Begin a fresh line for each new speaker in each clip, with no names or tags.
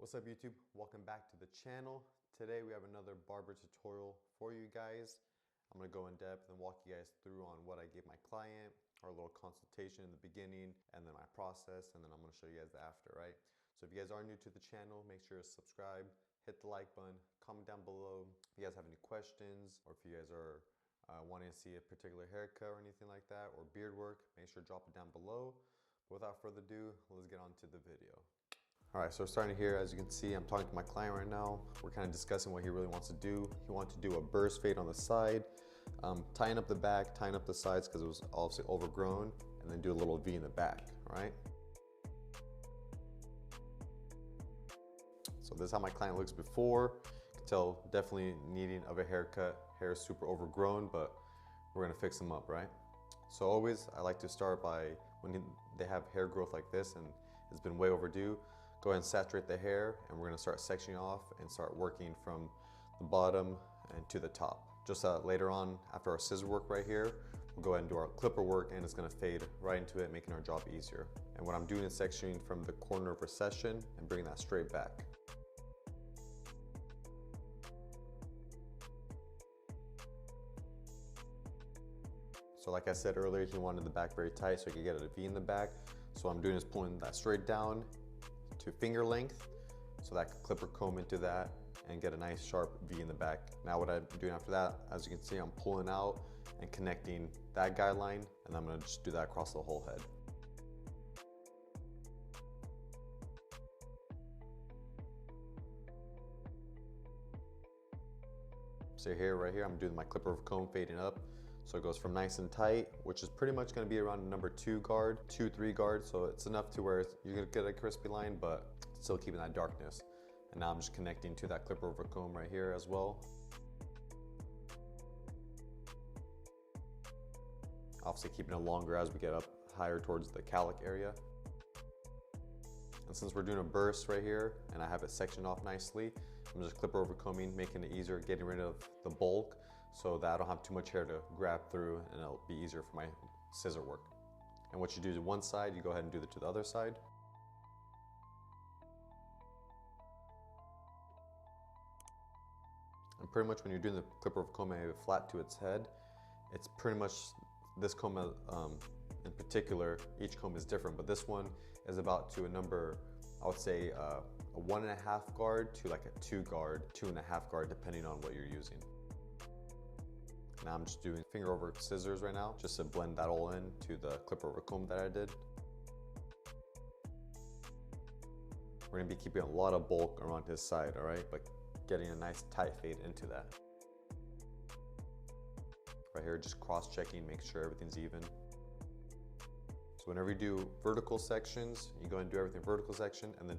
What's up YouTube? Welcome back to the channel. Today we have another barber tutorial for you guys. I'm going to go in depth and walk you guys through on what I gave my client, our little consultation in the beginning, and then my process, and then I'm going to show you guys the after, right? So if you guys are new to the channel, make sure to subscribe, hit the like button, comment down below if you guys have any questions, or if you guys are wanting to see a particular haircut or anything like that, or beard work, make sure to drop it down below. But without further ado, let's get on to the video. All right, so starting here, as you can see, I'm talking to my client right now. We're kind of discussing what he really wants to do. He wants to do a burst fade on the side, tying up the back, tying up the sides because it was obviously overgrown, and then do a little V in the back, all right? So this is how my client looks before. You can tell definitely needing of a haircut. Hair is super overgrown, but we're gonna fix them up, right? So always, I like to start by when they have hair growth like this and it's been way overdue, go ahead and saturate the hair, and we're gonna start sectioning off and start working from the bottom and to the top. Just later on, after our scissor work right here, we'll go ahead and do our clipper work, and it's gonna fade right into it, making our job easier. And what I'm doing is sectioning from the corner of recession and bringing that straight back. So like I said earlier, he wanted the back very tight so he could get a V in the back. So what I'm doing is pulling that straight down to finger length so that I can clipper comb into that and get a nice sharp V in the back. Now what I'm doing after that, as you can see, I'm pulling out and connecting that guideline, and I'm gonna just do that across the whole head. So here, right here, I'm doing my clipper comb fading up. So it goes from nice and tight, which is pretty much gonna be around number 2 guard, 2-3 guard. So it's enough to where you're gonna get a crispy line, but still keeping that darkness. And now I'm just connecting to that clipper over comb right here as well. Obviously keeping it longer as we get up higher towards the cowlick area. And since we're doing a burst right here and I have it sectioned off nicely, I'm just clipper over combing, making it easier, getting rid of the bulk so that I don't have too much hair to grab through, and it'll be easier for my scissor work. And what you do to one side, you go ahead and do it to the other side. And pretty much when you're doing the clipper over comb and have it flat to its head, it's pretty much this comb in particular, each comb is different, but this one is about to a number, I would say a 1.5 guard to like a 2 guard, 2.5 guard, depending on what you're using. Now I'm just doing finger over scissors right now, just to blend that all in to the clipper over comb that I did. We're gonna be keeping a lot of bulk around his side, all right? But getting a nice tight fade into that. Right here, just cross-checking, make sure everything's even. So whenever you do vertical sections, you go and do everything vertical section, and then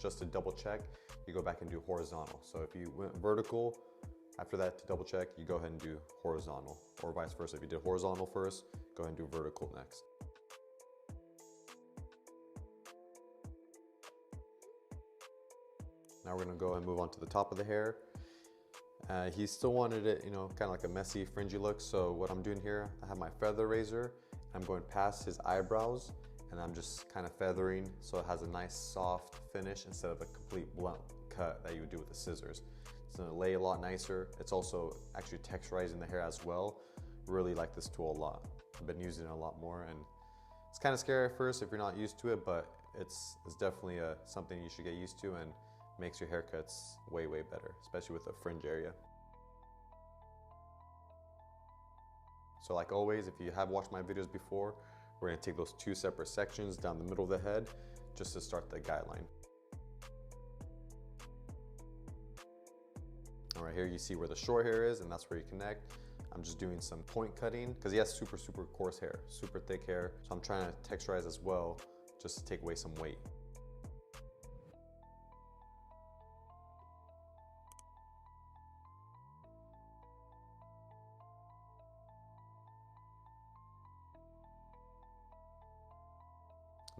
just to double check, you go back and do horizontal. So if you went vertical, after that to double check, you go ahead and do horizontal, or vice versa. If you did horizontal first, go ahead and do vertical next. Now we're gonna go and move on to the top of the hair. He still wanted it, you know, kind of like a messy, fringy look. So what I'm doing here, I have my feather razor. I'm going past his eyebrows, and I'm just kind of feathering so it has a nice soft finish instead of a complete blunt cut that you would do with the scissors. It's gonna lay a lot nicer. It's also actually texturizing the hair as well. Really like this tool a lot. I've been using it a lot more, and it's kind of scary at first if you're not used to it, but it's definitely something you should get used to, and makes your haircuts way, way better, especially with the fringe area. So like always, if you have watched my videos before, we're gonna take those 2 separate sections down the middle of the head just to start the guideline. All right, here you see where the short hair is, and that's where you connect. I'm just doing some point cutting because he has super, super coarse hair, super thick hair. So I'm trying to texturize as well, just to take away some weight.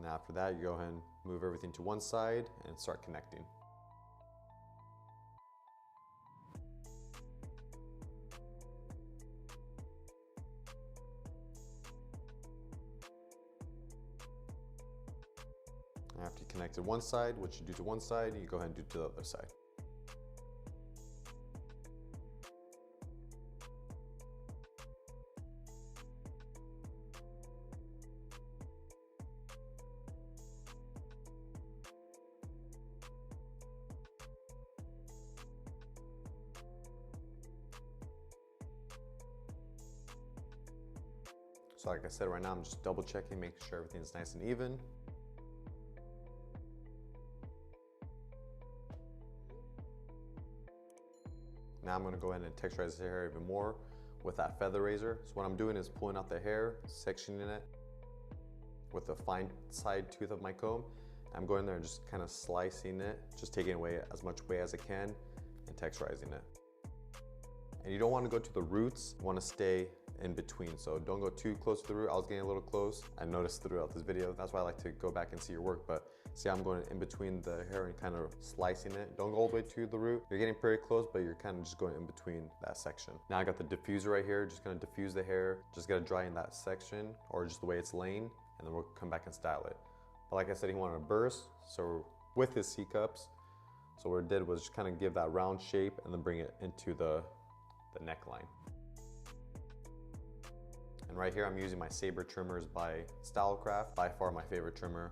Now after that, you go ahead and move everything to one side and start connecting. After you connected one side, what you do to one side, you go ahead and do to the other side. So like I said, right now I'm just double checking, making sure everything's nice and even. Now I'm gonna go ahead and texturize the hair even more with that feather razor. So what I'm doing is pulling out the hair, sectioning it with the fine side tooth of my comb. I'm going there and just kind of slicing it, just taking away as much weight as I can and texturizing it. And you don't want to go to the roots, you want to stay in between. So don't go too close to the root. I was getting a little close. I noticed throughout this video. That's why I like to go back and see your work. But see, I'm going in between the hair and kind of slicing it. Don't go all the way to the root. You're getting pretty close, but you're kind of just going in between that section. Now I got the diffuser right here. Just gonna diffuse the hair. Just gotta dry in that section or just the way it's laying, and then we'll come back and style it. But like I said, he wanted a burst. So with his C cups, so what I did was just kind of give that round shape and then bring it into the neckline. And right here, I'm using my Saber trimmers by Stylecraft, by far my favorite trimmer.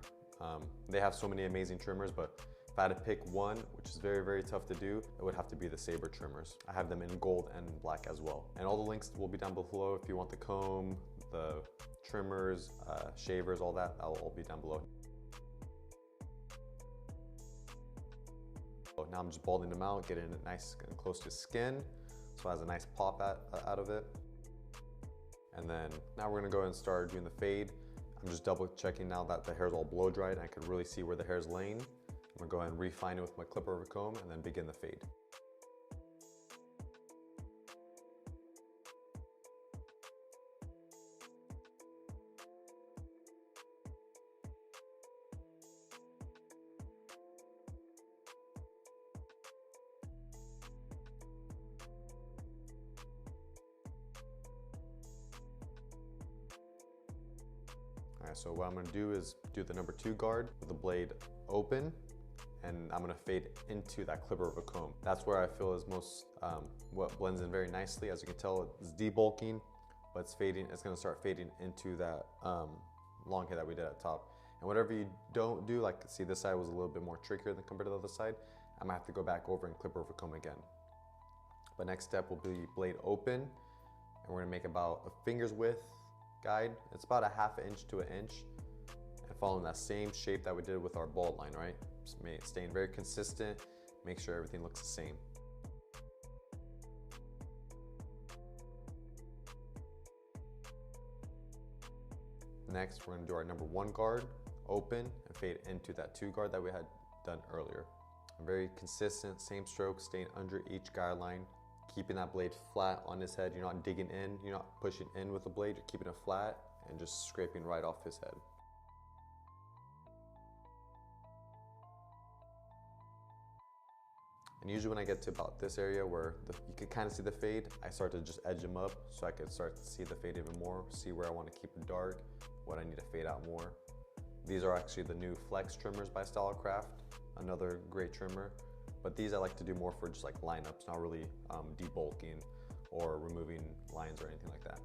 They have so many amazing trimmers, but if I had to pick one, which is very, very tough to do, it would have to be the Saber trimmers. I have them in gold and black as well. And all the links will be down below if you want the comb, the trimmers, shavers, all that, that'll all be down below. Now I'm just balding them out, getting it nice and close to skin, so it has a nice pop out of it. And then now we're gonna go ahead and start doing the fade. I'm just double checking now that the hair's all blow dried and I can really see where the hair's laying. I'm gonna go ahead and refine it with my clipper over comb and then begin the fade. Alright, so what I'm gonna do is do the number 2 guard with the blade open, and I'm gonna fade into that clipper of a comb. That's where I feel is most, what blends in very nicely. As you can tell, it's debulking, but it's fading. It's gonna start fading into that long hair that we did at top. And whatever you don't do, like see this side was a little bit more trickier than compared to the other side, I'm gonna have to go back over and clipper over comb again. But next step will be blade open, and we're gonna make about a finger's width guide. It's about a ½ inch to an inch, and following that same shape that we did with our bald line, right? Just staying very consistent, make sure everything looks the same. Next, we're gonna do our number 1 guard, open, and fade into that 2 guard that we had done earlier. Very consistent, same stroke, staying under each guideline, keeping that blade flat on his head. You're not digging in, you're not pushing in with the blade, you're keeping it flat and just scraping right off his head. And usually when I get to about this area where you can kind of see the fade, I start to just edge him up so I can start to see the fade even more, see where I want to keep it dark, what I need to fade out more. These are actually the new Flex trimmers by Stylecraft, another great trimmer. But these I like to do more for just like lineups, not really debulking or removing lines or anything like that.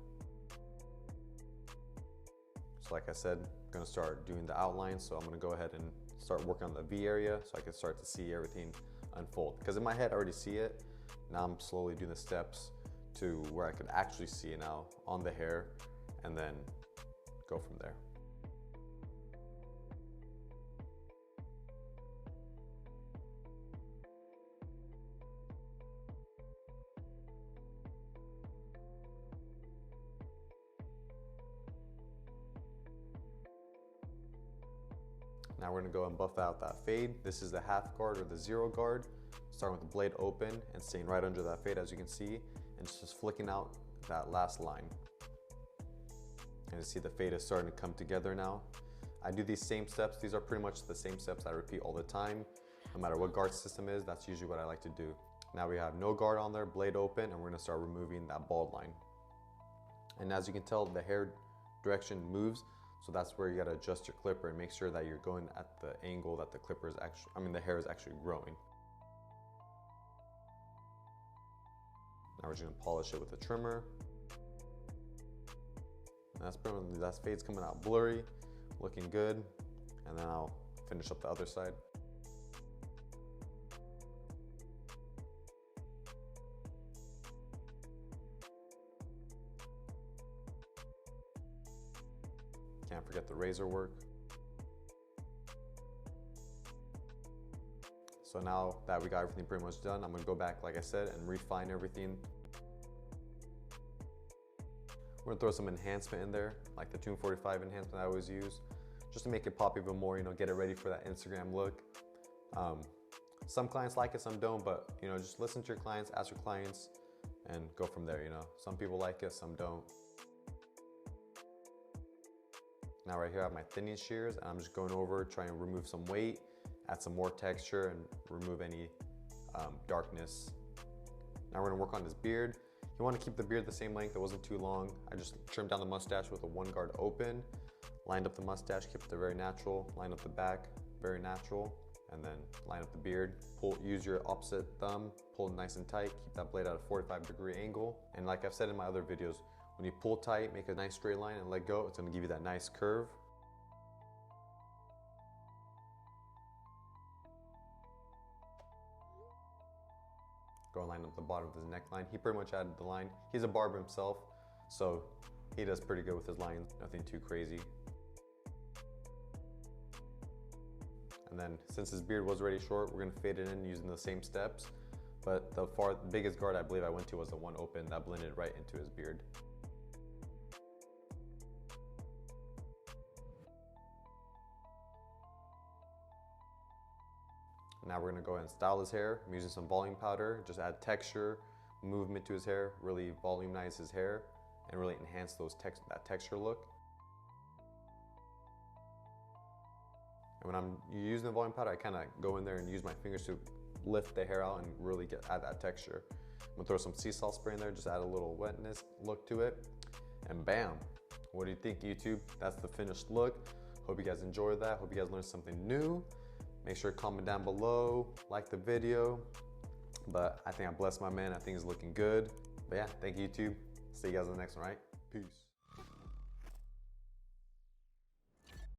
So like I said, I'm gonna start doing the outline. So I'm gonna go ahead and start working on the V area so I can start to see everything unfold. Because in my head I already see it. Now I'm slowly doing the steps to where I could actually see it now on the hair and then go from there. Now we're gonna go and buff out that fade. This is the half guard or the 0 guard, starting with the blade open and staying right under that fade as you can see, and just flicking out that last line. And you see the fade is starting to come together now. I do these same steps. These are pretty much the same steps I repeat all the time. No matter what guard system is, that's usually what I like to do. Now we have no guard on there, blade open, and we're gonna start removing that bald line. And as you can tell, the hair direction moves. So that's where you gotta adjust your clipper and make sure that you're going at the angle that the clipper is actually, the hair is actually growing. Now we're just gonna polish it with a trimmer. And that fade's coming out blurry, looking good. And then I'll finish up the other side. Can't forget the razor work. So now that we got everything pretty much done, I'm gonna go back, like I said, and refine everything. We're gonna throw some enhancement in there, like the Tune 45 enhancement I always use, just to make it pop even more, get it ready for that Instagram look. Some clients like it, some don't, but just listen to your clients, ask your clients, and go from there, Some people like it, some don't. Now right here I have my thinning shears, and I'm just going over, trying to remove some weight, add some more texture, and remove any darkness. Now we're gonna work on this beard. You wanna keep the beard the same length, it wasn't too long. I just trimmed down the mustache with a 1 guard open, lined up the mustache, kept it very natural, lined up the back, very natural, and then line up the beard. Use your opposite thumb, pull it nice and tight, keep that blade at a 45-degree angle. And like I've said in my other videos, when you pull tight, make a nice straight line and let go, it's gonna give you that nice curve. Go and line up the bottom of his neckline. He pretty much added the line. He's a barber himself, so he does pretty good with his lines, nothing too crazy. And then since his beard was already short, we're gonna fade it in using the same steps. But the biggest guard I believe I went to was the 1 open that blended right into his beard. Now we're gonna go ahead and style his hair. I'm using some volume powder, just add texture, movement to his hair, really volumize his hair, and really enhance that texture look. And when I'm using the volume powder, I kind of go in there and use my fingers to lift the hair out and really add that texture. I'm gonna throw some sea salt spray in there, just add a little wetness look to it, and bam. What do you think, YouTube? That's the finished look. Hope you guys enjoyed that. Hope you guys learned something new. Make sure to comment down below, like the video. But I think I blessed my man. I think he's looking good. But yeah, thank you, YouTube. See you guys in the next one, right? Peace.